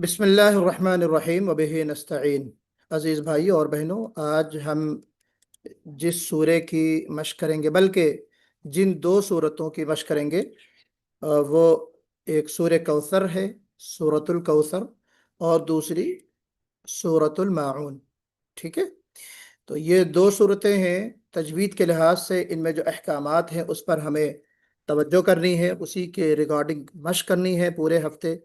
बिस्मिल्लाहिर्रहमानिर्रहीम व बिही नस्तईन। अज़ीज़ भाइयों और बहनों, आज हम जिस सूरे की मशक करेंगे, बल्कि जिन दो सूरतों की मशक करेंगे, वो एक सूर कौसर है, सूरतुल कौसर, और दूसरी सूरतुल माऊन। ठीक है, तो ये दो सूरतें हैं। तजवीद के लिहाज से इनमें जो अहकामात हैं उस पर हमें तवज्जो करनी है, उसी के रिगार्डिंग मशक करनी है पूरे हफ्ते,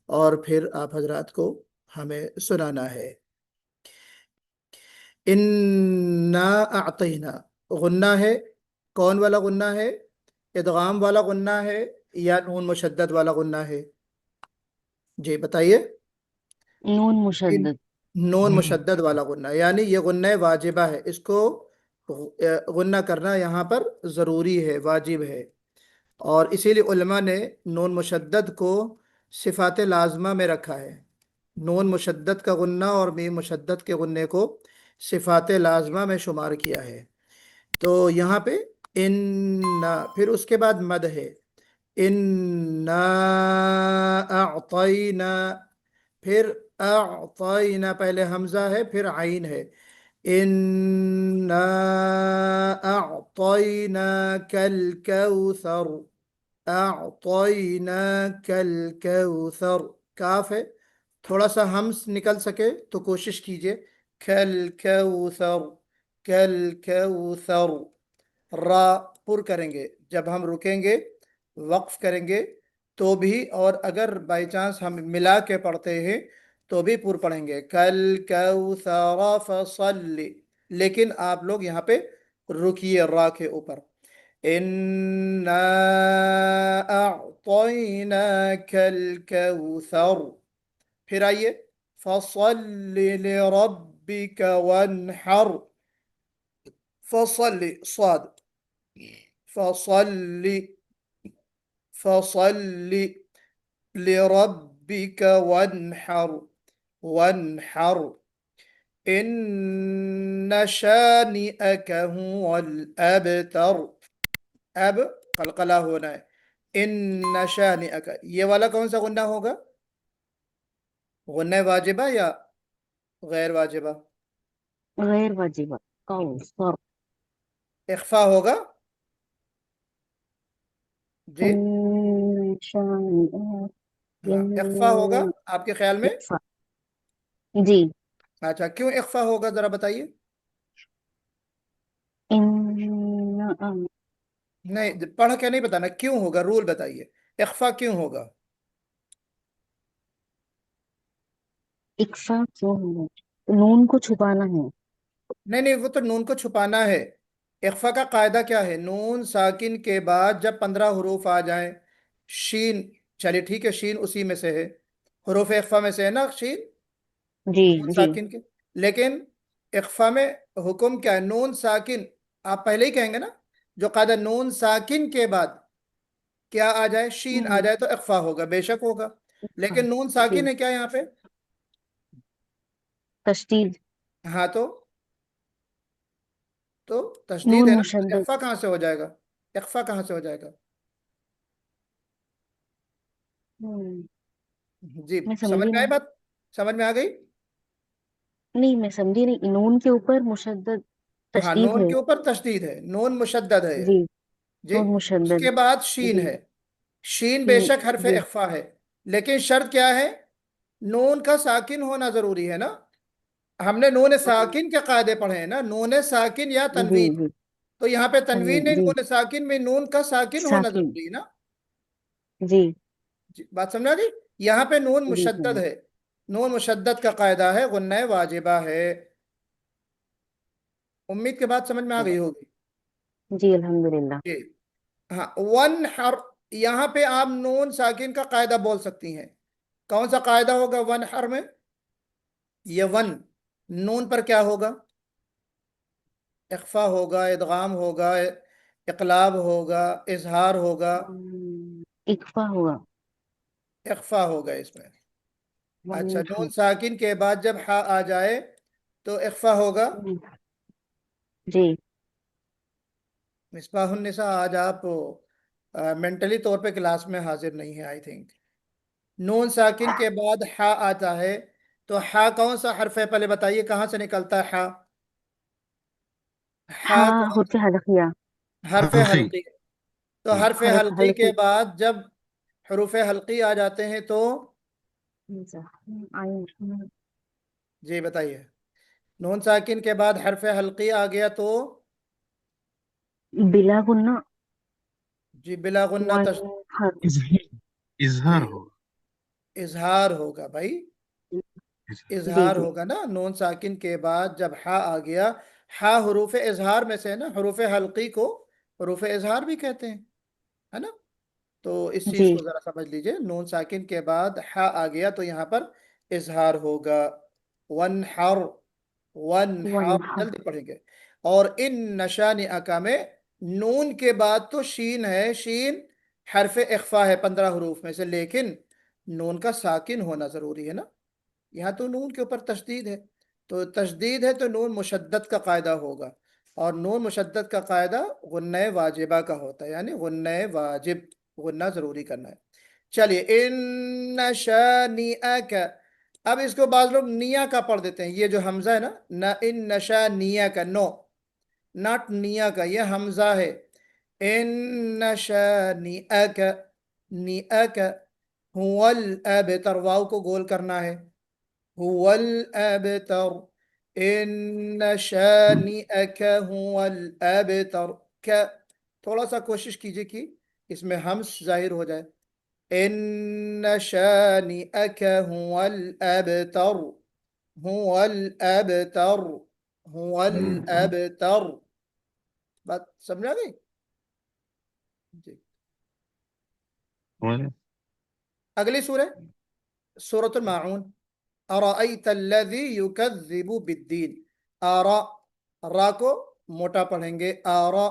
और फिर आप हजरात को हमें सुनाना है। इन्ना अअतैना, गुन्ना है। कौन वाला गुन्ना है? इदगाम वाला गुन्ना है या नून मुशद्दद वाला गुन्ना है? जी बताइए। नून इन मुशद्दद। नून मुशद्दद वाला गुन्ना, यानी ये गुन्ना वाजिबा है, इसको गुन्ना करना यहाँ पर ज़रूरी है, वाजिब है। और इसीलिए उलमा ने नून मुशद्दद को सिफ़ात लाज़िमा में रखा है। नून मुशद्दद का गुन्ना और मीम मुशद्दद के गुन्ने को सिफ़ात लाज़िमा में शुमार किया है। तो यहाँ पे इन्ना, फिर उसके बाद मद है। इन्ना अअतैना, फिर अअतैना, पहले हमजा है फिर आइन है। इन्ना अअतैना कल कौसर, अअतैना कल कौसर। काफ है, थोड़ा सा हम्स निकल सके तो कोशिश कीजिए। कल कौसर, कल कौसर। रा पुर करेंगे जब हम रुकेंगे, वक्फ करेंगे तो भी, और अगर बाई चांस हम मिला के पढ़ते हैं तो भी पुर पढ़ेंगे, कल कौसर फसल्ली। लेकिन आप लोग यहाँ पे रुकिए रा के ऊपर। इन्ना अअतैनाकल कौसर। फिर आइए, फसल्लि लिरब्बिक वन्हर। फसल्लि स्वाद, फसल्लि, फसल्लि लिरब्बिक वन्हर, वन्हर। इन्न शानिअक हुवल अबतर। अब कलकला होना है। इन्न शानिअक, ये वाला कौन सा गुन्ना होगा? गुन्ना वाजिबा या गैर वाजिबा? गैर वाजिबा। कौसर। इख्फा होगा जी। इंशाअल्लाह। हाँ, इख्फा होगा आपके ख्याल में? इक्फा। जी। अच्छा, क्यों इख्फा होगा जरा बताइए। इन्ना नहीं, पढ़ के नहीं बताना, क्यों होगा, रूल बताइए। इख्फा क्यों होगा? इक्फा क्यों होगा? नून को छुपाना है। नहीं नहीं, वो तो नून को छुपाना है। इख्फा का कायदा क्या है? नून साकिन के बाद जब 15 हरूफ आ जाएं, शीन, चलिए ठीक है, शीन उसी में से है, हरूफ इख्फा में से है ना शीन, जी नून जी। साकिन के। लेकिन इख्फा में हुक्म क्या है? नून साकिन, आप पहले ही कहेंगे ना, जो कायदा नून साकिन के बाद क्या आ जाए, शीन आ हम्म। जाए तो इख्फा होगा, बेशक होगा। इक्फा। लेकिन नून जी। साकिन है क्या यहाँ पे? तशदीद। हाँ, तो तशदीद नून है ना, तो मुशद्दद। इख्फा कहाँ से हो जाएगा? इख्फा कहाँ से हो जाएगा? हम्म। जी, मैं समझ समझी में आई नहीं। बात? समझ में आ गई? नहीं, मैं समझी नहीं। नून के ऊपर मुशद्दद हाँ, तशदीद नून है। के ऊपर तशदीद है, नून मुशद्दद है। जी। जी, नून मुशद्दद। उसके बाद शीन जी। है। शीन शीन। बेशक हरफ जी इख्फा है, लेकिन शर्त क्या है? नून का साकिन होना जरूरी है ना। हमने नून साकिन के कायदे पढ़े हैं ना, नून साकिन या जी तनवीन। जी। तो यहाँ पे तनवीन तनवीन। नहीं, जी। नून साकिन में नून का साकिन होना साकिन। जरूरी है ना। जी जी, बात समझा गई? यहाँ पे नून जी। मुशद्दद है। नून मुशद्दद का कायदा है, गुन्ना वाजिबा है। उम्मीद के बात समझ में आ गई होगी। जी अल्हम्दुलिल्लाह। जी, हाँ, वन हर, यहाँ पे आप नून साकिन का कायदा बोल सकती हैं। कौन सा कायदा होगा वन हर में? ये वन, नून पर क्या होगा? इख्फा होगा, इदगाम होगा, इकलाब होगा, इजहार होगा? इक्फा हुआ। इख्फा होगा इसमें। अच्छा, वन नून हर। साकिन के बाद जब हा आ जाए तो इख्फा होगा। जी। मिसबाहुन्निसा, आज आप मेंटली तौर पे क्लास में हाजिर नहीं है आई थिंक। नून साकिन के बाद हा आता है, तो हा कौन सा हर्फ है पहले बताइए, कहाँ से निकलता है हा? हा हाँ कौन حروف सा? حلقية. हर्फ حلقي. हल्की। तो हर्फ حرف हल्की के حلقي. बाद जब हरूफ हल्की आ जाते हैं तो عين. जी बताइए। नून साकिन के बाद हर्फ हल्की आ गया तो بلا غنة. जी बिला गुन्ना حرف. إظهار. जी إظهار هو. इजहार होगा भाई, जी इजहार जी. होगा ना। नून साकिन के बाद जब हा आ गया, हा हरूफ इजहार में से है ना, हरूफ हल्की को हरूफ इजहार भी कहते हैं, है ना। तो इस चीज जी. को जरा समझ लीजिए, नून साकिन के बाद हा आ गया तो यहाँ पर इजहार होगा। वन हर, वन हर وانحر. जल्दी पढ़ेंगे। और इन नशानी अका में नून के बाद तो शीन है, शीन हरफ इख्फा है 15 हरूफ में से, लेकिन नून का साकिन होना जरूरी है ना। यहाँ तो नून के ऊपर तशदीद है, तो तशदीद है तो नून मुशद्दद का कायदा होगा, और नून मुशद्दद का कायदा गुन्ने वाजिबा का होता है, यानी गुन्ने वाजिब, गुन्ना जरूरी करना है। चलिए, इन शानिअक, अब इसको बाज लोग निया का पढ़ देते हैं, ये जो हमजा है ना, न इन नशा निया का, नो नॉट निया का, ये हमजा है। इन नशा निअक, निअक हुवल अबतर, वाव को गोल करना है, हुवल अबतर, इन शानिअक हुवल अबतर, क्या, थोड़ा सा कोशिश कीजिए कि इसमें हम्स जाहिर हो जाए। इन शानिअक हुवल अबतर, हुवल अबतर, हुवल अबतर, बात समझ आ गई जी। ولا. अगली सूरह सूरतुल माऊन। अराअयत अल्लज़ी युकज़्ज़िबु बिद्दीन, आरा, रा को मोटा पढ़ेंगे, आरा,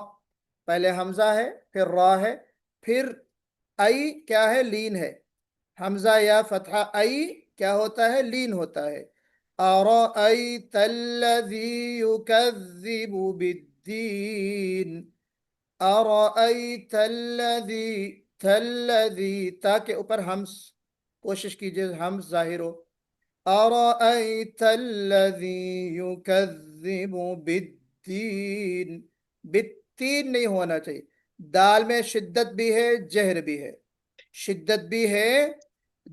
पहले हमजा है, फिर रा है, फिर आई क्या है, लीन है, हमजा या फतहा आई क्या होता है, लीन होता है। अराअयत अल्लज़ी युकज़्ज़िबु बिद्दीन, अराअयत अल्लज़ी, तल्लज़ी, ता के ऊपर हम्स, कोशिश कीजिए हम्स जाहिर हो। अराअयत अल्लज़ी युकज़्ज़िबु बिद्दीन, बित्तीन नहीं होना चाहिए, दाल में शिद्दत भी है जहर भी है, शिद्दत भी है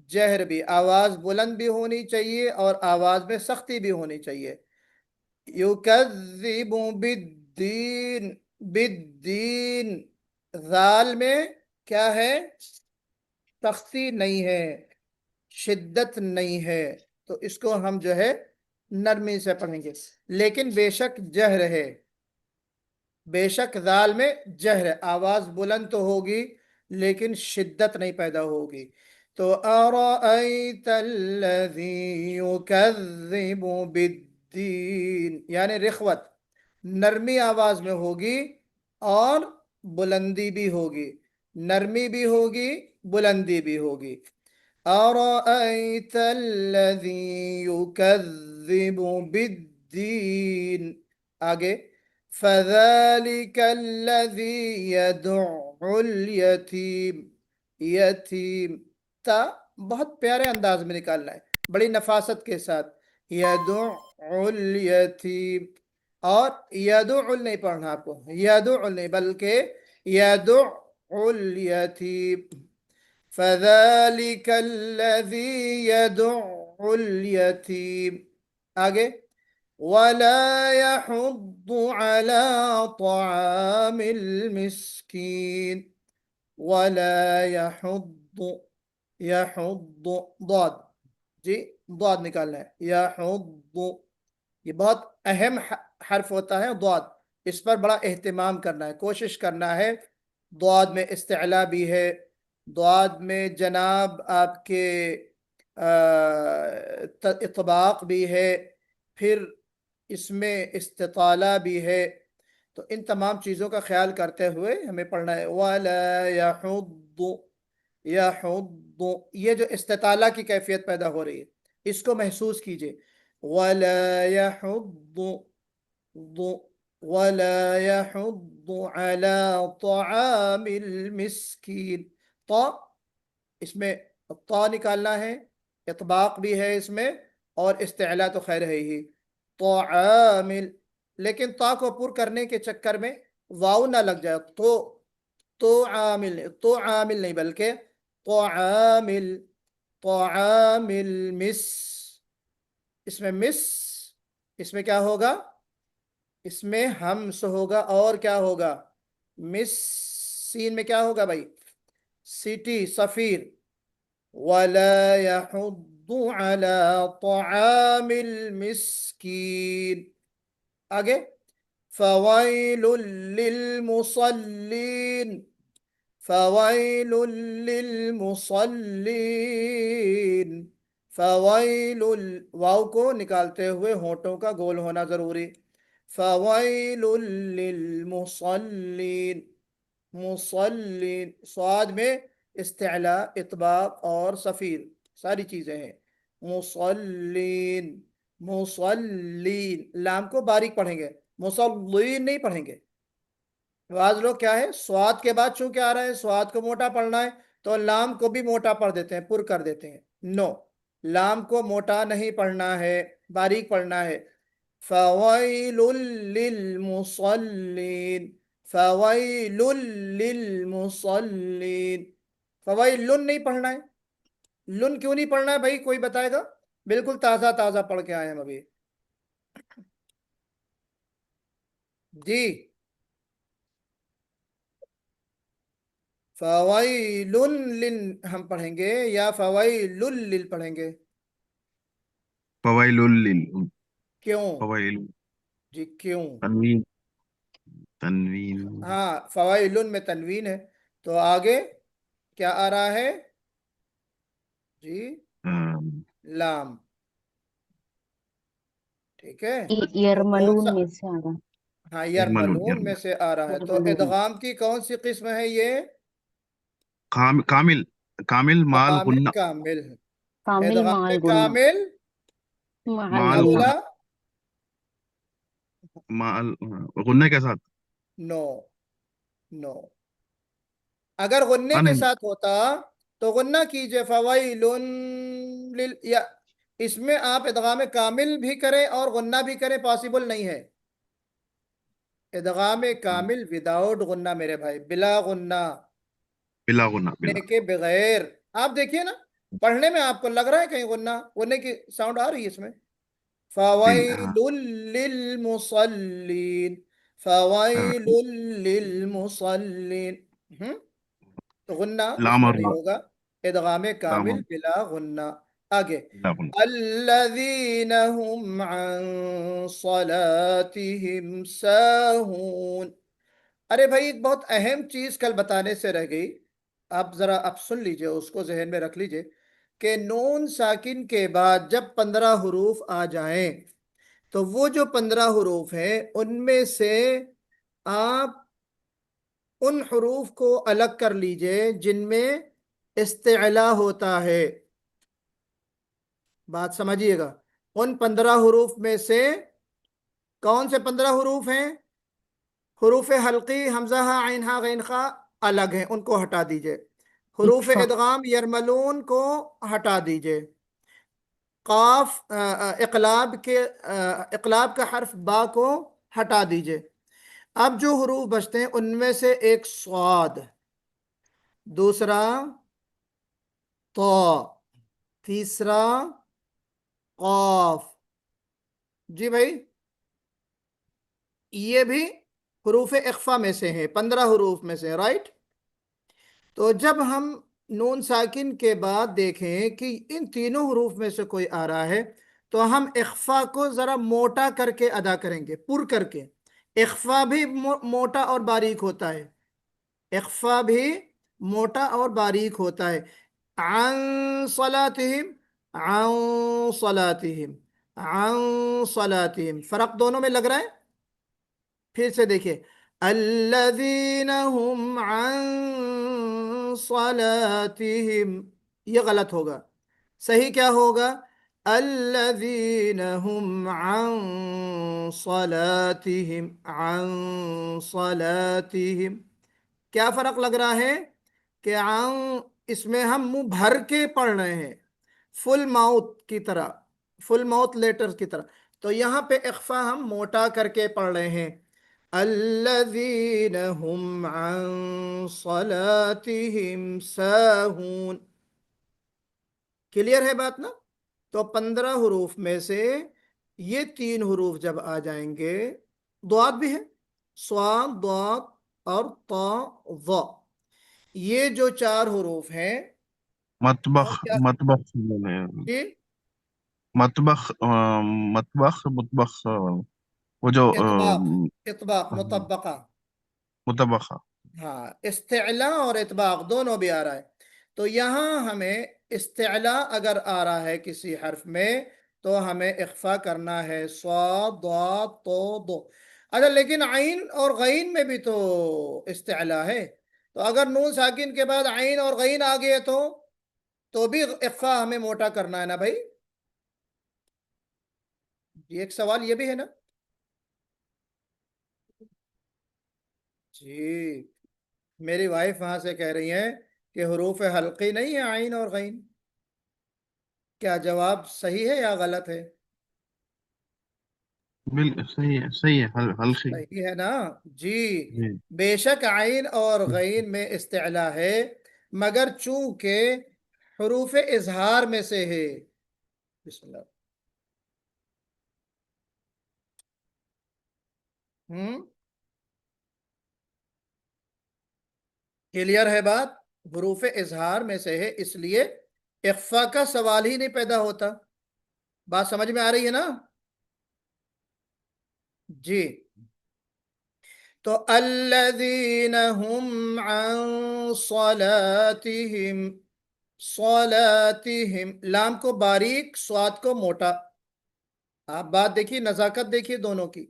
जहर भी, आवाज बुलंद भी होनी चाहिए और आवाज में सख्ती भी होनी चाहिए। युकज़्ज़िबु बिद्दीन, बिद्दीन, जाल में क्या है, सख्ती नहीं है, शिद्दत नहीं है, तो इसको हम जो है नरमी से पढ़ेंगे। लेकिन बेशक जहर है, बेशक दाल में जहर है, आवाज बुलंद तो होगी लेकिन शिद्दत नहीं पैदा होगी। तो अराअयतल्लज़ी युकज़्ज़िबु बिद्दीन, यानी रिख्वत नरमी आवाज में होगी और बुलंदी भी होगी, नरमी भी होगी बुलंदी भी होगी। अराअयतल्लज़ी युकज़्ज़िबु बिद्दीन, आगे फज़ालिक अल्लज़ी यदउल यतीम, यतीम, ता बहुत प्यारे अंदाज में निकालना है, बड़ी नफासत के साथ, यदउल यतीम, और यदउल नहीं पढ़ना आपको, यदउल नहीं बल्कि यदउल यतीम, फज़ालिक अल्लज़ी यदउल यतीम, आगे वला यहुद्दु अला तआमिल मिस्कीन, वला यहुद्दु, यहुद्दु, ضاد जी, ضاد निकालना है, यहुद्दु, ये बहुत अहम हर्फ होता है ضاد, इस पर बड़ा एहतिमाम करना है, कोशिश करना है। ضاد में इस्तिअला भी है, ضاد में जनाब आपके इतबाक भी है, फिर इसमें इस्तिताला भी है, तो इन तमाम चीज़ों का ख्याल करते हुए हमें पढ़ना है। वला यहुद्दु, यहुद्दु, ये जो इस्तिताला की कैफियत पैदा हो रही है इसको महसूस कीजिए। वला यहुद्दु, वला यहुद्दु अला तआमिल मिस्कीन, तो इसमें تا نکالنا ہے، اطباق بھی ہے اس میں اور استعلا تو خیر ہے ہی، طعامل، لیکن تا کو پر کرنے کے چکر میں واو نہ لگ جائے، تو عامل نہیں بلکہ طعامل، طعامل مس، اس میں مس، اس میں کیا ہوگا، اس میں ہمس ہوگا اور کیا ہوگا، مس، سین میں کیا ہوگا بھائی، سیٹی صفیر، ولا يحض على طعام المسكين، آگے فويل للمصلين، فويل للمصلين، فويل، واو کو نکالتے ہوئے ہونٹوں کا گول ہونا ضروری، فويل للمصلين، مصلين، صاد میں استعلا، اطباق اور صفیر ساری چیزیں ہیں، مصلين، مصلين، لام کو باریک پڑھیں گے، مصلين نہیں پڑھیں گے۔ بعض لوگ کیا ہے، سواد کے بعد چونکہ آ رہا ہے، سواد کو موٹا پڑھنا ہے تو لام کو بھی موٹا پڑھ دیتے ہیں، پر کر دیتے ہیں، نو، لام کو موٹا نہیں پڑھنا ہے، باریک پڑھنا ہے، فویل للمصلین، فویل للمصلین، فویل نہیں پڑھنا ہے، لن کیوں نہیں پڑھنا ہے بھائی، کوئی بتائے گا؟ بالکل تازہ تازہ پڑھ کے آئے ہم ابھی، جی، فویل ہم پڑھیں گے یا فویل لل پڑھیں گے؟ فوائل کیوں؟ فوائل جی کیوں؟ تنوین، تنوین ہاں، فویل میں تنوین ہے تو آگے کیا آ رہا ہے جی، لام، ٹھیک ہے، تو کون سا، یرملون میں سے آ رہا ہاں یرملون یرملون میں سے آ رہا ہے، تو یرملون، ادغام کی کون سی قسم ہے یہ؟ کامل، کامل مال کامل، غنہ، کامل، کامل ادغام مال گنہ، کامل، مال مال گنہ، اگلا غنہ، مال غنہ کے ساتھ، نو، نو، اگر غنے کے نہیں، ساتھ ہوتا تو غنہ کیجئے، فویل یا اس میں آپ ادغام کامل بھی کریں اور غنہ بھی کریں، پاسبل نہیں ہے، ادغام کامل وداؤٹ غنہ میرے بھائی، بلا غنہ، بلا غنہ، بلا، غنے کے بغیر، آپ دیکھیے نا پڑھنے میں آپ کو لگ رہا ہے کہیں غنہ کی ساؤنڈ آ رہی ہے اس میں، جی فویل للمصلین، فویل للمصلین، تو غنہ اس لام میں اور نہیں ہوگا، ادغام لام کامل اور بلا غنہ، آگے بلا غنہ، الذین هم عن صلاتهم ساہون، ارے بھائی ایک بہت اہم چیز کل بتانے سے رہ گئی، آپ ذرا اب سن لیجئے، اس کو ذہن میں رکھ لیجئے کہ نون ساکن کے بعد جب 15 حروف آ جائیں تو وہ جو 15 حروف ہیں ان میں سے آپ ان حروف کو الگ کر لیجئے جن میں استعلا ہوتا ہے، بات سمجھیے گا، ان 15 حروف میں سے کون سے 15 حروف ہیں؟ حروف حلقی حمزہ ہا عین ہا غین خا الگ ہیں، ان کو ہٹا دیجئے، حروف اکفا، ادغام یرملون کو ہٹا دیجئے، قاف اقلاب کا حرف با کو ہٹا دیجئے، اب جو حروف بچتے ہیں ان میں سے ایک صاد، دوسرا طا، تیسرا قاف، جی بھائی یہ بھی حروف اخفا میں سے ہیں، 15 حروف میں سے، رائٹ؟ تو جب ہم نون ساکن کے بعد دیکھیں کہ ان تینوں حروف میں سے کوئی آ رہا ہے تو ہم اخفا کو ذرا موٹا کر کے ادا کریں گے، پر کر کے، اخفا بھی موٹا اور باریک ہوتا ہے، اخفا بھی موٹا اور باریک ہوتا ہے، عن صلاتہم، عن صلاتہم، عن صلاتہم، فرق دونوں میں لگ رہا ہے، پھر سے دیکھیں، الذین هم عن صلاتہم، یہ غلط ہوگا، صحیح کیا ہوگا، الذین هم عن صلاتہم، عن صلاتہم، کیا فرق لگ رہا ہے کہ عن اس میں ہم منہ بھر کے پڑھ رہے ہیں، فل ماؤتھ کی طرح، فل ماؤتھ لیٹر کی طرح. تو یہاں پہ اخفا ہم موٹا کر کے پڑھ رہے ہیں. الذین هم عن صلاتهم ساہون. کلیئر ہے بات نا؟ تو 15 حروف میں سے یہ 3 حروف جب آ جائیں گے، ضاد بھی ہے، صاد ضاد اور طا ظا، یہ جو 4 حروف ہیں مطبخ ہم کیا؟ مطبخ جی مطبخ مطبخ مطبخ وہ جو اطباق، اطباق مطبقہ. مطبخہ. ہاں، استعلاء اور اطباق دونوں بھی آ رہا ہے. تو یہاں ہمیں استعلاء اگر آ رہا ہے کسی حرف میں تو ہمیں اخفا کرنا ہے، صاد ضاد طو ضو. اچھا، لیکن عین اور غین میں بھی تو استعلاء ہے، تو اگر نون ساکن کے بعد عین اور غین آ گئے تو بھی اخفا ہمیں موٹا کرنا ہے نا بھائی؟ یہ ایک سوال یہ بھی ہے نا جی. میری وائف وہاں سے کہہ رہی ہیں کہ حروف حلقی نہیں ہے عین اور غین. کیا جواب صحیح ہے یا غلط ہے؟ صحیح ہے، صحیح ہے، حلقی. صحیح ہے نا جی. جی. بے شک عین اور غین میں استعلاء ہے، مگر چونکہ حروف اظہار میں سے ہے. بسم اللہ. کلیئر ہے بات؟ حروف اظہار میں سے ہے، اس لیے اخفا کا سوال ہی نہیں پیدا ہوتا. بات سمجھ میں آ رہی ہے نا جی؟ تو الذین هم عن صلاتهم، صلاتهم لام کو باریک، صاد کو موٹا. آپ بات دیکھیے، نزاکت دیکھیے دونوں کی.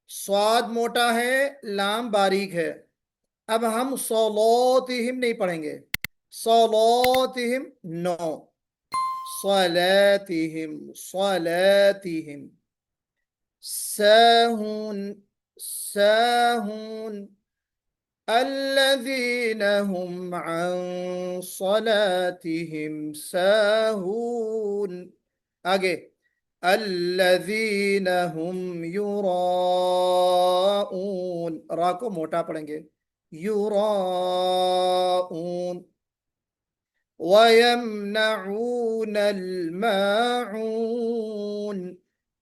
صاد موٹا ہے، لام باریک ہے. اب ہم صلاتهم نہیں پڑھیں گے، صلاتهم نو، صلاتهم صلاتهم. ساہون ساہون. الذين هم عن صلاتهم ساهون. آگے الذين هم يراءون، را کو موٹا پڑھیں گے، يراءون. ويمنعون الماعون،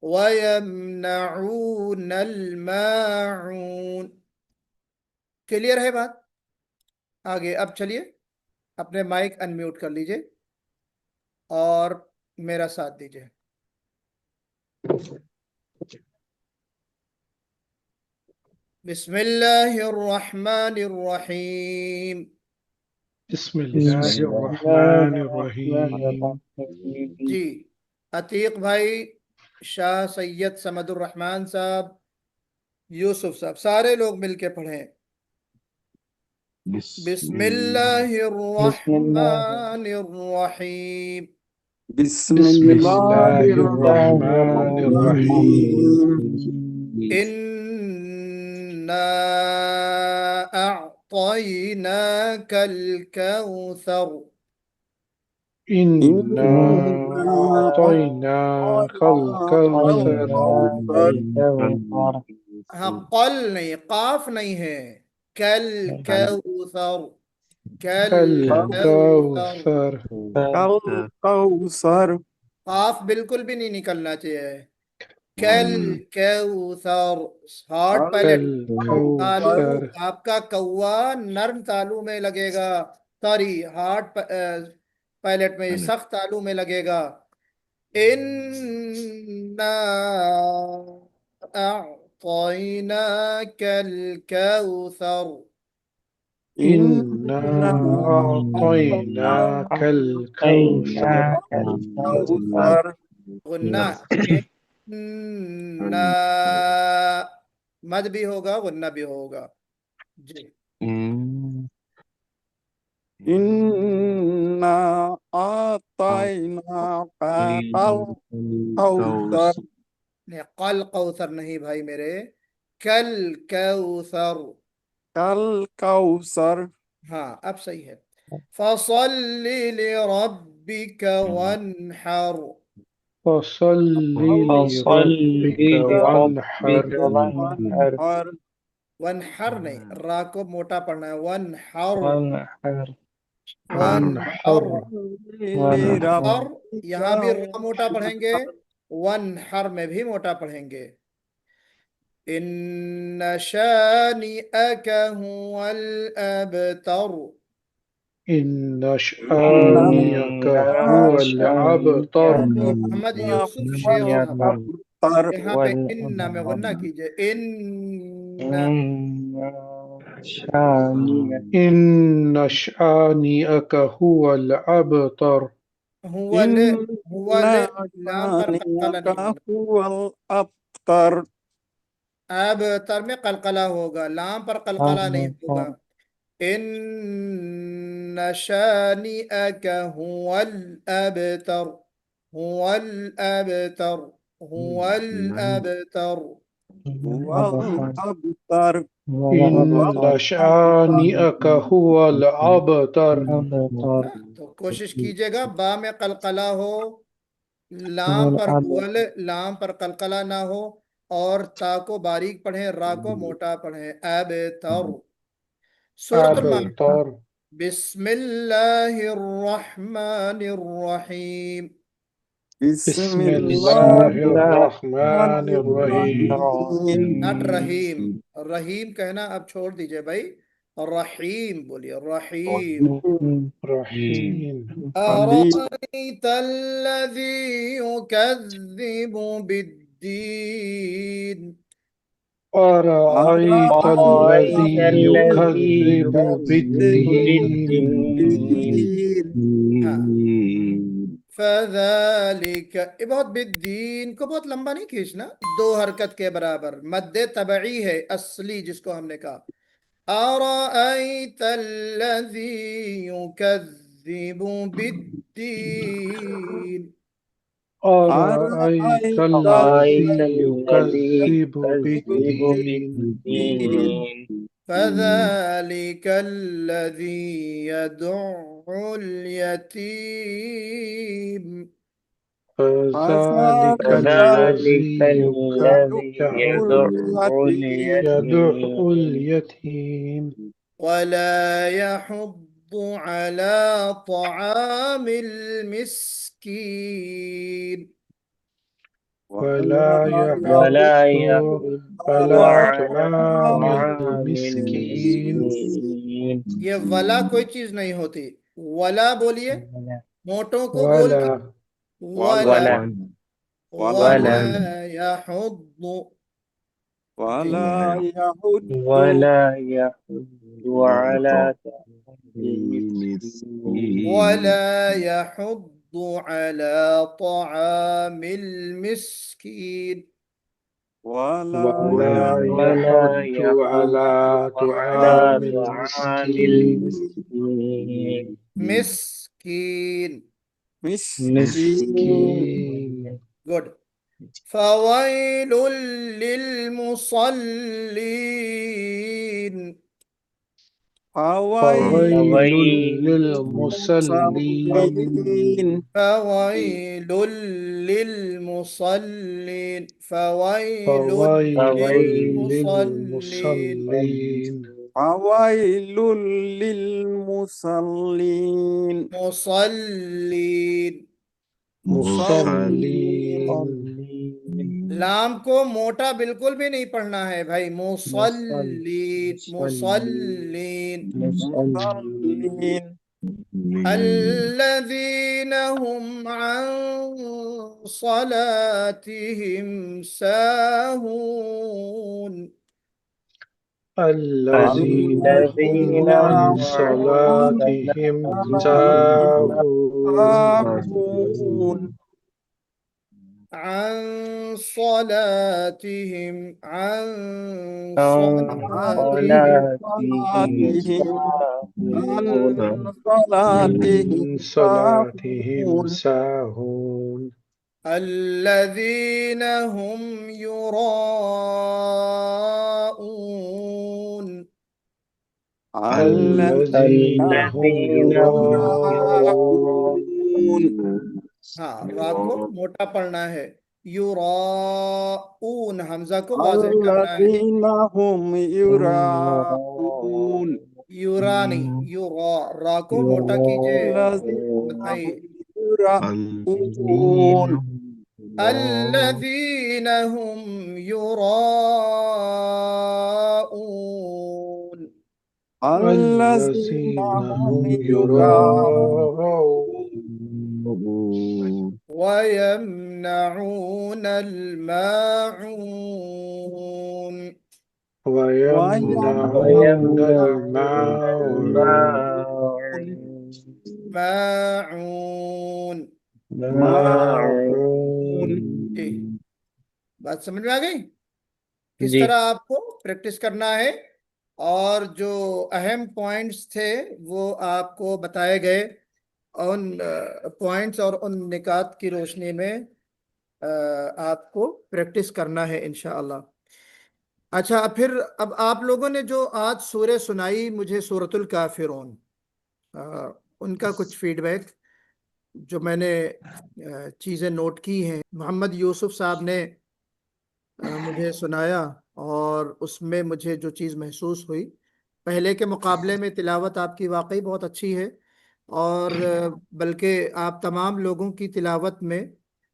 ويمنعون الماعون. کلیئر ہے بات؟ آگے اب چلیے اپنے مائک انمیوٹ کر لیجئے اور میرا ساتھ دیجئے. بسم اللہ الرحمن الرحیم. بسم اللہ الرحمن الرحیم. جی عتیق بھائی، شاہ سید سمد الرحمن صاحب، یوسف صاحب، سارے لوگ مل کے پڑھیں. بسم اللہ الرحمن الرحیم. بسم بسم اللہ اللہ الرحمن الرحیم. إنا أعطيناك الكوثر. انا اعطیناک الکوثر. ہاں، قل نہیں، قاف نہیں ہے، کل کوثر، کل کوثر. کالکوثر. الکوثر. قاف بالکل بھی نہیں نکلنا چاہیے. کل کوثر. ہارڈ پائلٹ تالو، کالکوثر. آپ کا کوا نرم تالو میں لگے گا، سوری ہارڈ پائلٹ میں، سخت تالو میں لگے گا. اِنَّا أعطيناك الكوثر. انا اعطیناک الکوثر. غنہ اِنَّا، مد بھی ہوگا، غنہ بھی ہوگا. جی انا اعطیناک الکوثر. قل کوثر نہیں بھائی میرے، کل کوثر. الکوثر. ہاں اب صحیح ہے. فصل لربك وانحر فصل لربك وانحر وانحر نہیں، را کو موٹا پڑھنا ہے، وانحر وانحر اور یہاں بھی را موٹا پڑھیں گے، وانحر میں بھی موٹا پڑھیں گے. ان شانئک هو الابتر. إن شانئك هو الأبتر. محمد یوسف شیخ صاحب یہاں پہ ان میں غنہ کیجئے، ان إن شانئك هو الأبتر. ہوا لام پر قلقلہ نہیں ہونا، اب تر میں قلقلہ ہوگا، لام پر قلقلہ نہیں ہوگا. ان شانئک هو الابتر، هو الابتر، هو الابتر. إن شانئك هو الأبتر. تو کوشش کیجئے گا با میں قلقلہ ہو، لام پر لام پر قلقلہ نہ ہو، اور تا کو باریک پڑھیں، را کو موٹا پڑھیں. ابتر. سورۃ المائدہ. أبتر. بسم اللہ الرحمن الرحیم. بسم الله الرحمن الرحيم. ناٹ رحیم، رحیم کہنا اب چھوڑ دیجئے بھائی، رحیم بولیے، رحیم. رحيم. أرأيت الذي يكذب بالدين. أرأيت الذي يكذب بالدين. ہاں. فذلك، یہ بہت بالدین کو بہت لمبا نہیں کھینچنا، دو حرکت کے برابر، مد طبعی ہے اصلی جس کو ہم نے کہا. أرأيت الذي يكذب بالدين. أرأيت الذي يكذب بالدين. فذلك الذي يدع اليتيم. فذلك الذي يدع اليتيم. ولا يحض على طعام المسكين. ولا يحض على طعام المسكين. یہ ولا کوئی چیز نہیں ہوتی، ولا بولیے، موٹوں کو بول کے ولا ولا يحض. ولا يحض على طعام المسكين. ولا يحض على طعام المسكين. مسكين. مسكين. Good. فويل للمصلين. فويل للمصلين. فويل للمصلين. فويل للمصلين. للمصلين. مصلين. مصلين. لام کو موٹا بالکل بھی نہیں پڑھنا ہے بھائی، مصلین مصلین. الذين هم عن صلاتهم ساهون. الذين هم عن صلاتهم ساهون. عن صلاتهم عن صلاتهم عن صلاتهم ساهون. الذين هم يراءون. الذين هم يراءون हाँ, रा को मोटा पढ़ना है, युराऊन, हमजा को वाज़ेह करना है, الذين هم يراءون युरा नहीं, युरा, रा को मोटा कीजिए, الذين बताइए, هم يراءون الذين هم يراءون الذين الذين هم هم يراءون يراءون ويمنعون الماعون ويمنعون الماعون माऊन। माऊन जी, बात समझ में आ गई? किस जी। तरह आपको प्रैक्टिस करना है, और जो अहम पॉइंट्स थे वो आपको बताए गए। उन पॉइंट्स और उन निकात की रोशनी में आपको प्रैक्टिस करना है इंशाअल्लाह। अच्छा, फिर अब आप लोगों ने जो आज सूरह सुनाई मुझे, सूरतुल काफिरून, उनका कुछ फीडबैक जो मैंने चीज़ें नोट की हैं, मोहम्मद यूसुफ साहब ने मुझे सुनाया, और उसमें मुझे जो चीज़ महसूस हुई, पहले के मुकाबले में तिलावत आपकी वाकई बहुत अच्छी है, और बल्कि आप तमाम लोगों की तिलावत में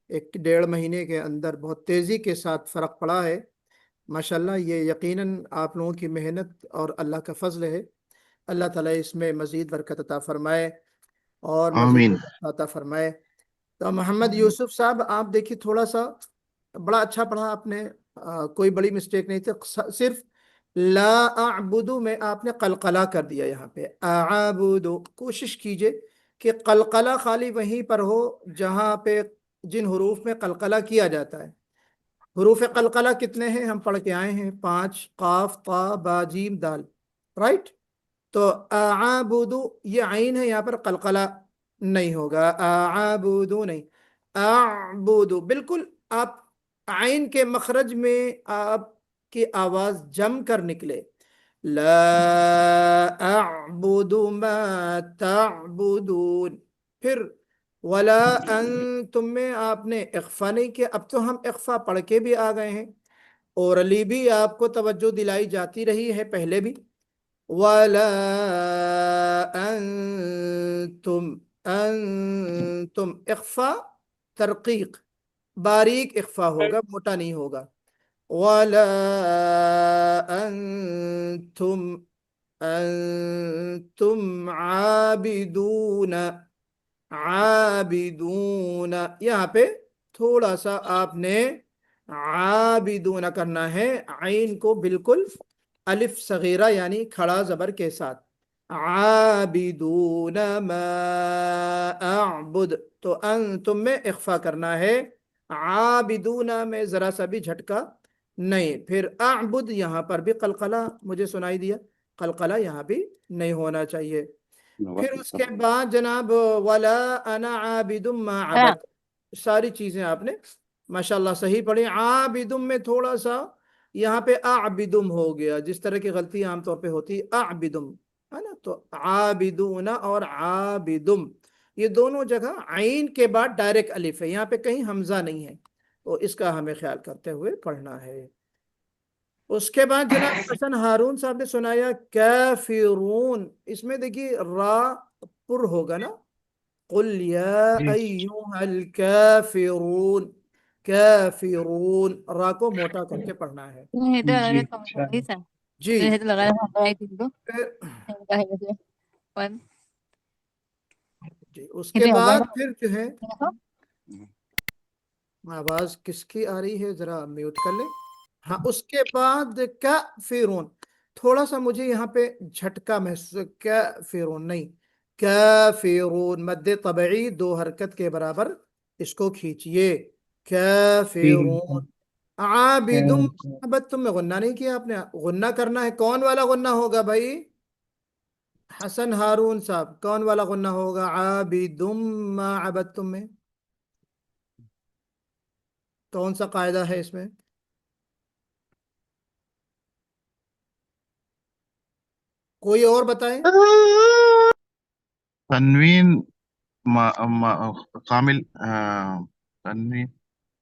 1 डेढ़ महीने के अंदर बहुत तेज़ी के साथ फ़र्क पड़ा है माशाल्लाह। ये यकीनन आप लोगों की मेहनत और अल्लाह का फजल है। अल्लाह ताला इसमें मज़ीद बरकत अता फरमाए और आमीन। मज़ीद अता फरमाए। तो मोहम्मद यूसुफ साहब, आप देखिए, थोड़ा सा बड़ा अच्छा पढ़ा आपने, कोई बड़ी मिस्टेक नहीं थी, सिर्फ ला अअबुदु में आपने कलकला कर दिया। यहाँ पे अअबुदु, कोशिश कीजिए कि कलकला खाली वहीं पर हो जहाँ पे जिन हरूफ में कलकला किया जाता है। हरूफ कलकला कितने हैं हम पढ़ के आए हैं, 5, काफ, ता, बा, जीम, दाल, राइट। तो आबुदु, ये आइन है, यहाँ पर कलकला नहीं होगा, आबुदु नहीं, आबुदु बिल्कुल आप आइन के मखरज में आपकी आवाज जम कर निकले। ला अअबुदु मा तअबुदून, फिर वला अंतुम में आपने इख्फा नहीं किया। अब तो हम इख्फा पढ़ के भी आ गए हैं, ओरली भी आपको तवज्जो दिलाई जाती रही है पहले भी। वला अंतुम, अंतुम इख्फा तरकीक, बारीक इख्फा होगा, मोटा नहीं होगा। वला अंतुम, अंतुम आबिदून, आबिदून, यहाँ पे थोड़ा सा आपने आबिदून करना है, आइन को बिल्कुल अलिफ सगीरा यानी खड़ा जबर के साथ, आबिदून मा अअबुद, तो तुम में इख्फा करना है, आबिदूना में जरा सा भी झटका नहीं। फिर अअबुद, यहाँ पर भी कलकला मुझे सुनाई दिया, कलकला यहाँ भी नहीं होना चाहिए। फिर उसके बाद जनाब वला अना आबिदुम मा अबद, सारी चीजें आपने माशाल्लाह सही पढ़ी। आबिदुम में थोड़ा सा यहाँ पे आबिदुम हो गया, जिस तरह की गलती आमतौर पे होती है, आबिदुम है ना। तो आबिदुना और आबिदुम, ये दोनों जगह आइन के बाद डायरेक्ट अलिफ है, यहाँ पे कहीं हमजा नहीं है, तो इसका हमें ख्याल करते हुए पढ़ना है। उसके बाद जनाब हसन हारून साहब ने सुनाया काफिरून, इसमें देखिए रा पुर होगा ना, कुल या अय्युहल काफिरून, काफिरून, रा को मोटा करके पढ़ना है Itu जी। ada kamu bisa. जी। Itu lagay ng bahay dito. फिर- Kahit ito. One. जी, उसके Ito बाद yung फिर जो है, ako. आवाज किसकी आ रही है, जरा म्यूट कर ले। हाँ, उसके बाद क्या फिरून, थोड़ा सा मुझे यहाँ पे झटका महसूस, क्या फिरून नहीं, क्या फिरून, मद्दे तबई 2 हरकत के बराबर इसको खींचिए, क्या फिरून। आबिदुम, अब तुम में गुन्ना नहीं किया आपने, गुन्ना करना है, कौन वाला गुन्ना होगा भाई? हसन हारून साहब, कौन वाला गुन्ना होगा? आबिदुम मा अबदतुम में कौन सा कायदा है इसमें? कोई और बताए? तनवीन कामिल तनवीन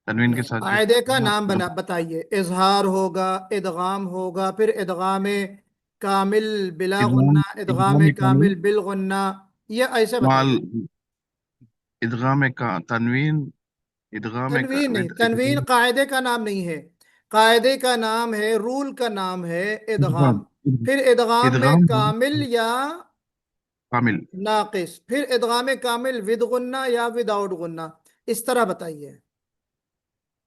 तनवीन के नहीं, साथ जो कायदे का नाम बना बताइए। इजहार होगा, इदगाम होगा, फिर इदगाम कामिल बिला इदगाम गुन्ना, इदगाम इदगाम कामिल कामिल बिल गुन्ना, ये ऐसे माल बताइए। इदगाम का तनवीन इदगाम का तनवीन नहीं, तनवीन कायदे का नाम नहीं है। कायदे का नाम है, रूल का नाम है इदगाम इदगाम। फिर इदगाम में इदगाम कामिल या कामिल नाकिस, फिर इदगाम कामिल विद गुन्ना या विदाउट गुन्ना, इस तरह बताइए।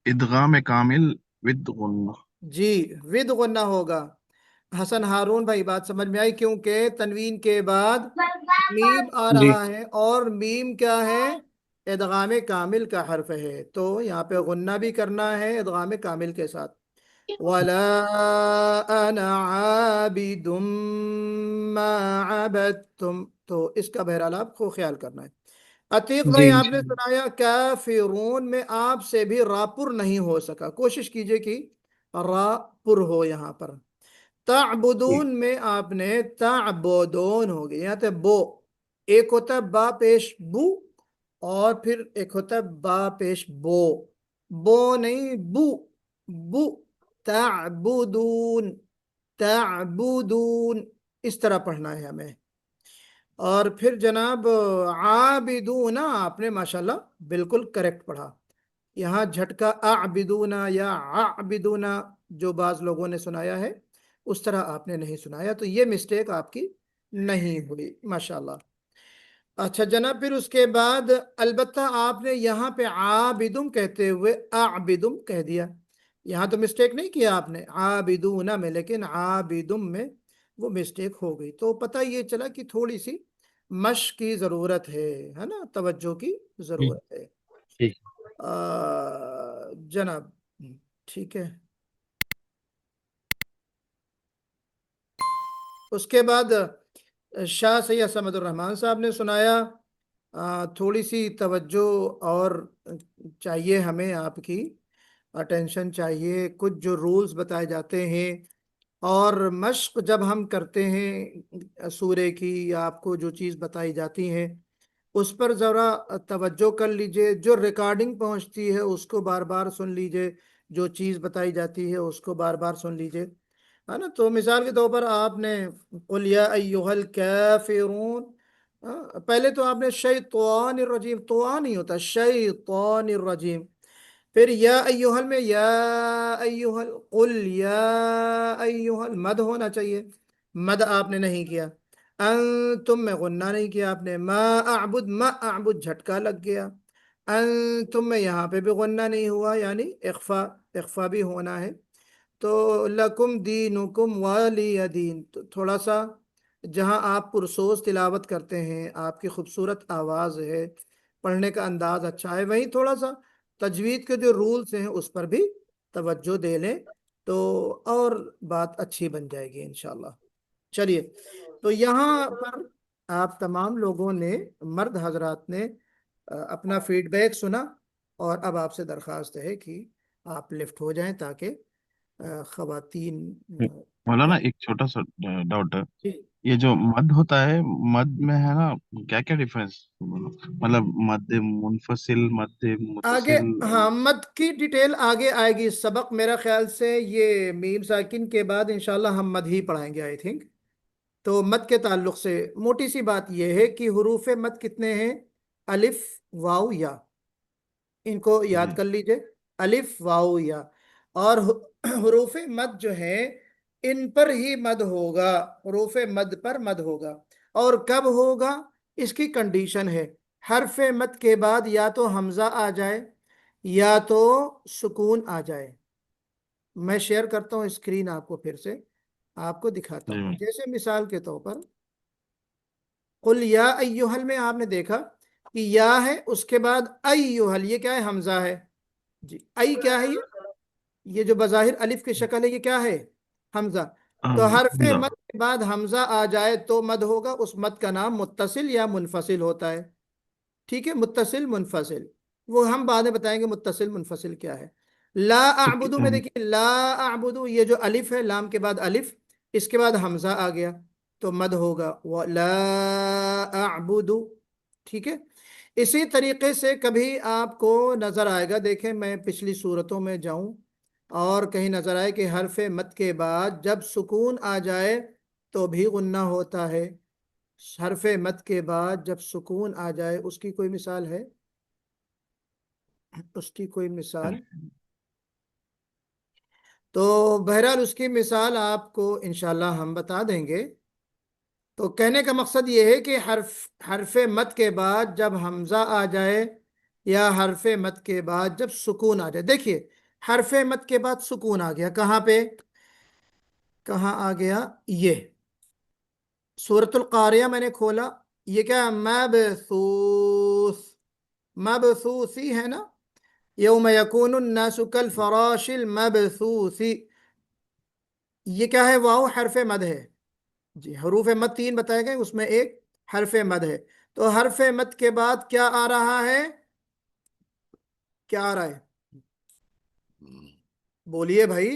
इदगाम कामिल विद गुन्ना। जी, विद गुन्ना होगा। हसन हारून भाई, बात समझ में आई? क्योंकि तनवीन के बाद मीम आ जी रहा है, और मीम क्या है? इदगाम कामिल का हर्फ है, तो यहाँ पे गुन्ना भी करना है इदगाम कामिल के साथ। वला अना आबिदुम मा अबदतुम, तो इसका बहरहाल आपको ख्याल करना है। अतीक जी भाई, आपने सुनाया काफिरून में आपसे भी रापुर नहीं हो सका, कोशिश कीजिए कि रापुर हो यहाँ पर। जी ताबुदून में आपने ताबुदून हो गया, यहाँ पे बो, एक होता है बा पेश बू, और फिर एक होता है बा पेश बो, बो नहीं बू, बू। ताबुदून, ताबुदून, इस तरह पढ़ना है हमें। और फिर जनाब आबिदूना आपने माशाल्लाह बिल्कुल करेक्ट पढ़ा। यहाँ झटका आबिदूना या आबिदूना जो बाज लोगों ने सुनाया है, उस तरह आपने नहीं सुनाया, तो ये मिस्टेक आपकी नहीं हुई माशाल्लाह। अच्छा जनाब, फिर उसके बाद अलबत्ता आपने यहाँ पे आबिदुम कहते हुए आबिदुम कह दिया। यहाँ तो मिस्टेक नहीं किया आपने आबिदूना में, लेकिन आबिदुम में वो मिस्टेक हो गई। तो पता ये चला कि थोड़ी सी मश्क की ज़रूरत है ना, तवज्जो की ज़रूरत है। ठीक जनाब, ठीक है। उसके बाद शाह सैयद समदुर रहमान साहब ने सुनाया। थोड़ी सी तवज्जो और चाहिए हमें, आपकी अटेंशन चाहिए। कुछ जो रूल्स बताए जाते हैं और मश्क जब हम करते हैं सूरे की, या आपको जो चीज़ बताई जाती है उस पर ज़रा तवज्जो कर लीजिए। जो रिकॉर्डिंग पहुंचती है उसको बार बार सुन लीजिए, जो चीज़ बताई जाती है उसको बार बार सुन लीजिए, है ना। तो मिसाल के तौर पर आपने कुल या अय्युहल काफिरून, पहले तो आपने शैतानिर रजीम, तो नहीं होता, शैतानिर रजीम। फिर या अय्युहल में या अय्युहल, कुल या अय्युहल, मद होना चाहिए, मद आपने नहीं किया। तुम में गुन्ना नहीं किया आपने। मा अबुद झटका लग गया। तुम में यहाँ पे भी गुन्ना नहीं हुआ, यानी इख्फा, इख्फा भी होना है। तो लकुम दीनुकुम वालिय दीन, तो थोड़ा सा जहाँ आप पुरसोज तिलावत करते हैं, आपकी खूबसूरत आवाज़ है, पढ़ने का अंदाज अच्छा है, वहीं थोड़ा सा तजवीद के जो रूल्स हैं उस पर भी तवज्जो दे लें, तो और बात अच्छी बन जाएगी इंशाल्लाह। चलिए, तो यहाँ पर आप तमाम लोगों ने, मर्द हजरात ने अपना फीडबैक सुना, और अब आपसे दरख्वास्त है कि आप लिफ्ट हो जाएं, ताकि खवातीन मौलाना एक छोटा सा डाउट है। जी। ये जो मद होता है, मद में है ना, क्या क्या डिफरेंस, मतलब मद मुनफसिल, मद आगे, मुतसिल। हाँ, मद की डिटेल आगे आएगी सबक, मेरा ख्याल से ये मीम साकिन के बाद इंशाल्लाह हम मद ही पढ़ाएंगे आई थिंक। तो मद के ताल्लुक से मोटी सी बात यह है कि हुरूफ मद कितने हैं? अलिफ, वाव, या, इनको याद जी कर लीजिए। अलिफ, वाव, या। और हुरूफ मद जो है, इन पर ही मद होगा, हुरूफ मद पर मद होगा। और कब होगा, इसकी कंडीशन है, हरफ मद के बाद या तो हमजा आ जाए या तो सुकून आ जाए। मैं शेयर करता हूँ स्क्रीन आपको, फिर से आपको दिखाता जी हूँ। भाई। जैसे मिसाल के तौर पर कुल या अय्युहल में आपने देखा कि या है, उसके बाद अय्युहल, ये क्या है? हमजा है। जी, आई क्या है? ये जो बज़ाहिर अलिफ की शक्ल है, ये क्या है? हमजा। तो हरफे हमजा। मद के बाद हमजा आ जाए तो मद होगा, उस मद का नाम मुत्तसिल या मुनफसिल होता है। ठीक है, मुत्तसिल मुनफसिल, वो हम बाद में बताएंगे मुत्तसिल मुनफसिल क्या है। ला तो अअबुदु में देखिए, ला अअबुदु, ये जो अलिफ है, लाम के बाद अलिफ, इसके बाद हमजा आ गया, تو مد ہوگا ولا اعبد. ٹھیک ہے. اسی طریقے سے کبھی آپ کو نظر آئے گا، دیکھیں میں پچھلی صورتوں میں جاؤں اور کہیں نظر آئے کہ حرف مد کے بعد جب سکون آ جائے تو بھی غنہ ہوتا ہے. حرف مد کے بعد جب سکون آ جائے اس کی کوئی مثال ہے؟ اس کی کوئی مثال؟ تو بہرحال اس کی مثال آپ کو انشاءاللہ ہم بتا دیں گے. تو کہنے کا مقصد یہ ہے کہ حرف مد کے بعد جب حمزہ آ جائے یا حرف مد کے بعد جب سکون آ جائے. دیکھیے حرف مد کے بعد سکون آ گیا، کہاں پہ، کہاں آ گیا؟ یہ سورۃ القاریہ میں نے کھولا، یہ کیا مبثوث، مبثوثی ہے نا، یوم یکون الناس کالفراش المبثوث. یہ کیا ہے؟ واو حرف مد ہے. جی حروف مد 3 بتائے گئے، اس میں ایک حرف مد ہے. تو حرف مد کے بعد کیا آ رہا ہے؟ کیا آ رہا ہے؟ بولیے بھائی.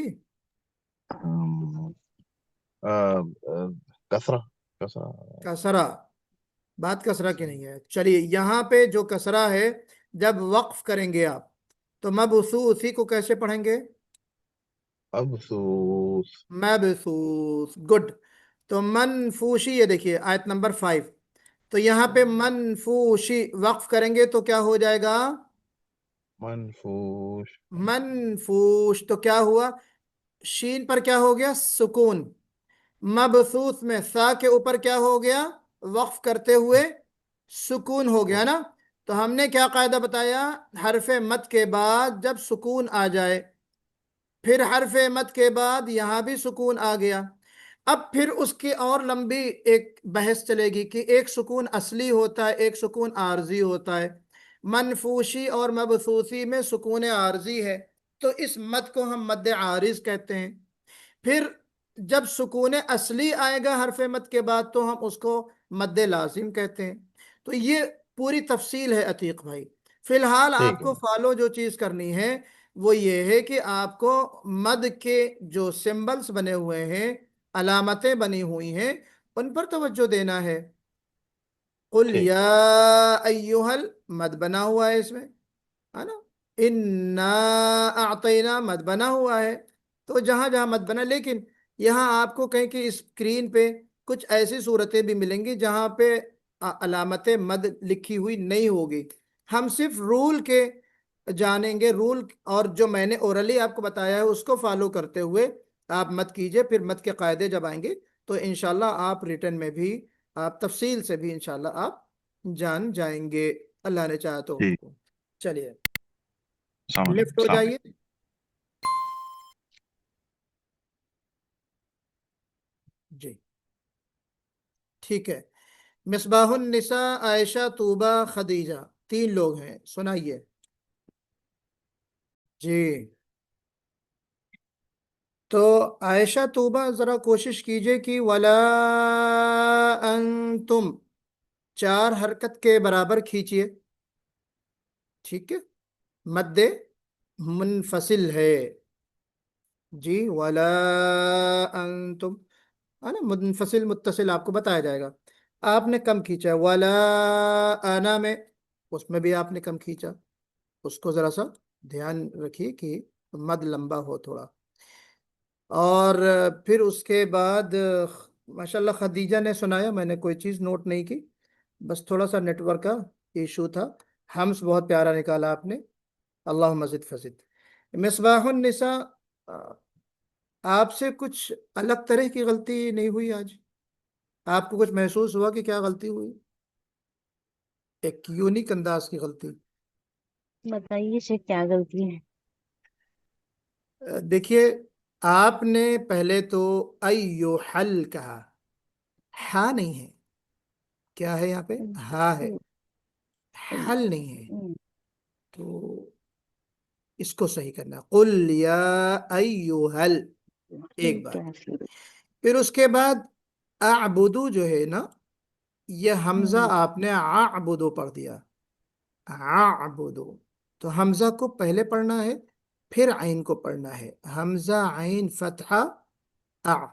کسرہ کسرہ کسرہ. بات کسرہ کی نہیں ہے. چلیے یہاں پہ جو کسرہ ہے جب وقف کریں گے آپ تو مبثوثی کو کیسے پڑھیں گے؟ ابسوس. مبثوث. گڈ. تو منفوشی، یہ دیکھیے آیت نمبر 5. تو یہاں پہ منفوشی وقف کریں گے تو کیا ہو جائے گا؟ منفوش. منفوش. تو کیا ہوا؟ شین پر کیا ہو گیا؟ سکون. مبثوث میں سا کے اوپر کیا ہو گیا؟ وقف کرتے ہوئے سکون ہو گیا نا. تو ہم نے کیا قاعدہ بتایا؟ حرف مد کے بعد جب سکون آ جائے، پھر حرف مد کے بعد یہاں بھی سکون آ گیا، اب پھر اس کی اور لمبی ایک بحث چلے گی کہ ایک سکون اصلی ہوتا ہے، ایک سکون عارضی ہوتا ہے. منفوشی اور مبثوثی میں سکون عارضی ہے تو اس مد کو ہم مد عارض کہتے ہیں. پھر جب سکون اصلی آئے گا حرف مد کے بعد تو ہم اس کو مد لازم کہتے ہیں. تو یہ پوری تفصیل ہے عتیق بھائی. فی الحال آپ ٹھیک کو ہے. فالو جو چیز کرنی ہے وہ یہ ہے کہ آپ کو مد کے جو سمبلز بنے ہوئے ہیں، علامتیں بنی ہوئی ہیں، ان پر توجہ دینا ہے. قل ٹھیک. یا ایوہل، مد بنا ہوا ہے اس میں، ہے نا. انا اعطینا، مد بنا ہوا ہے. تو جہاں جہاں مد بنا، لیکن یہاں آپ کو کہیں کہ اسکرین پہ کچھ ایسی صورتیں بھی ملیں گی جہاں پہ علامت مد لکھی ہوئی نہیں ہوگی. ہم صرف رول کے جانیں گے، رول، اور جو میں نے اورلی آپ کو بتایا ہے اس کو فالو کرتے ہوئے آپ مد کیجئے. پھر مد کے قاعدے جب آئیں گے تو انشاءاللہ آپ ریٹن میں بھی آپ تفصیل سے بھی انشاءاللہ آپ جان جائیں گے، اللہ نے چاہا تو. ٹھیک. چلیے السلام علیکم. لفٹ ہو السلام جائیے. جی ٹھیک ہے. مصباح النساء، عائشہ، طوبہ، خدیجہ، 3 لوگ ہیں. سنائیے جی. تو عائشہ، طوبہ ذرا کوشش کیجئے کہ ولا انتم 4 حرکت کے برابر کھینچیے. ٹھیک ہے، مد منفصل ہے. جی ولا انتم، ہے نا، منفصل متصل آپ کو بتایا جائے گا. آپ نے کم کھینچا ہے. ولا انا میں، اس میں بھی آپ نے کم کھینچا. اس کو ذرا سا دھیان رکھیے کہ مد لمبا ہو تھوڑا. اور پھر اس کے بعد ماشاءاللہ خدیجہ نے سنایا، میں نے کوئی چیز نوٹ نہیں کی، بس تھوڑا سا نیٹ ورک کا ایشو تھا. ہمس بہت پیارا نکالا آپ نے، اللہم زد فزد. مصباح النساء، آپ سے کچھ الگ طرح کی غلطی نہیں ہوئی آج؟ آپ کو کچھ محسوس ہوا کہ کیا غلطی ہوئی؟ ایک یونیک انداز کی غلطی. بتائیے شیخ کیا غلطی ہے؟ دیکھیے آپ نے پہلے تو ایو حل کہا، ہا نہیں ہے. کیا ہے یہاں پہ؟ ہا ہے، حل نہیں ہے. تو اس کو صحیح کرنا، قل یا ایوہل، ایک بات. پھر اس کے بعد اعبدو جو ہے نا، یہ حمزہ آپ نے اعبدو پڑھ دیا، اعبدو. تو حمزہ کو پہلے پڑھنا ہے پھر عین کو پڑھنا ہے. حمزہ عین فتحہ اع،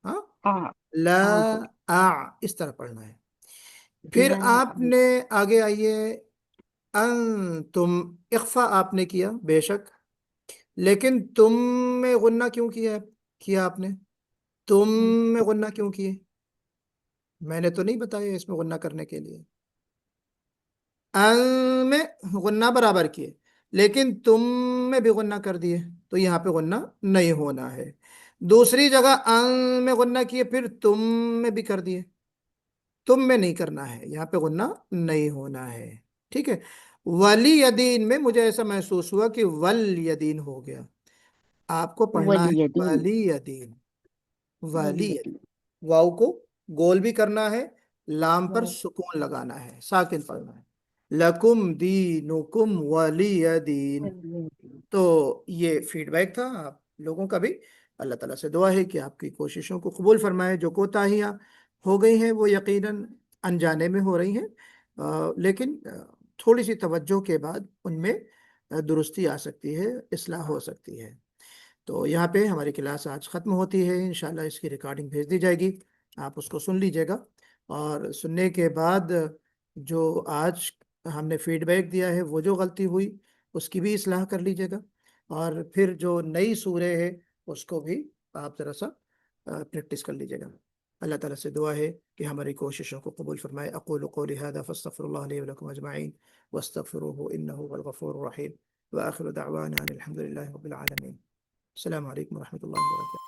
ہاں، لا آ اس طرح پڑھنا ہے. پھر لا آپ نے آگے آئیے انتم اخفا آپ نے کیا بے شک، لیکن تم میں غنہ کیوں کیا آپ نے؟ تم میں غنہ کیوں کیے؟ میں نے تو نہیں بتایا اس میں غنہ کرنے کے لیے. ان میں غنہ برابر کیے لیکن تم میں بھی غنہ کر دیے، تو یہاں پہ غنہ نہیں ہونا ہے. دوسری جگہ ان میں غنہ کیے پھر تم میں بھی کر دیے، تم میں نہیں کرنا ہے، یہاں پہ غنہ نہیں ہونا ہے. ٹھیک ہے. ولی یدین میں مجھے ایسا محسوس ہوا کہ ول یدین ہو گیا، آپ کو پڑھنا ہے ولیدین ولی یدین. ولی ولیدین واو کو گول بھی کرنا ہے، لام پر سکون لگانا ہے، ساکن پڑھنا ہے. لکم دینکم ولی دین. تو یہ فیڈ بیک تھا آپ لوگوں کا بھی. اللہ تعالیٰ سے دعا ہے کہ آپ کی کوششوں کو قبول فرمائے. جو کوتاہیاں ہو گئی ہیں وہ یقیناً انجانے میں ہو رہی ہیں، لیکن تھوڑی سی توجہ کے بعد ان میں درستی آ سکتی ہے، اصلاح ہو سکتی ہے. تو یہاں پہ ہماری کلاس آج ختم ہوتی ہے. انشاءاللہ اس کی ریکارڈنگ بھیج دی جائے گی، آپ اس کو سن لیجیے گا، اور سننے کے بعد جو آج ہم نے فیڈ بیک دیا ہے وہ جو غلطی ہوئی اس کی بھی اصلاح کر لیجیے گا، اور پھر جو نئی سورہ ہے اس کو بھی آپ ذرا سا پریکٹس کر لیجیے گا. اللہ تعالیٰ سے دعا ہے کہ ہماری کوششوں کو قبول فرمائے. اقول قولی هذا فاستغفر الله لي ولكم اجمعين واستغفروه انه هو الغفور الرحيم واخر دعوانا ان الحمد لله رب العالمين. السلام عليكم ورحمة الله وبركاته.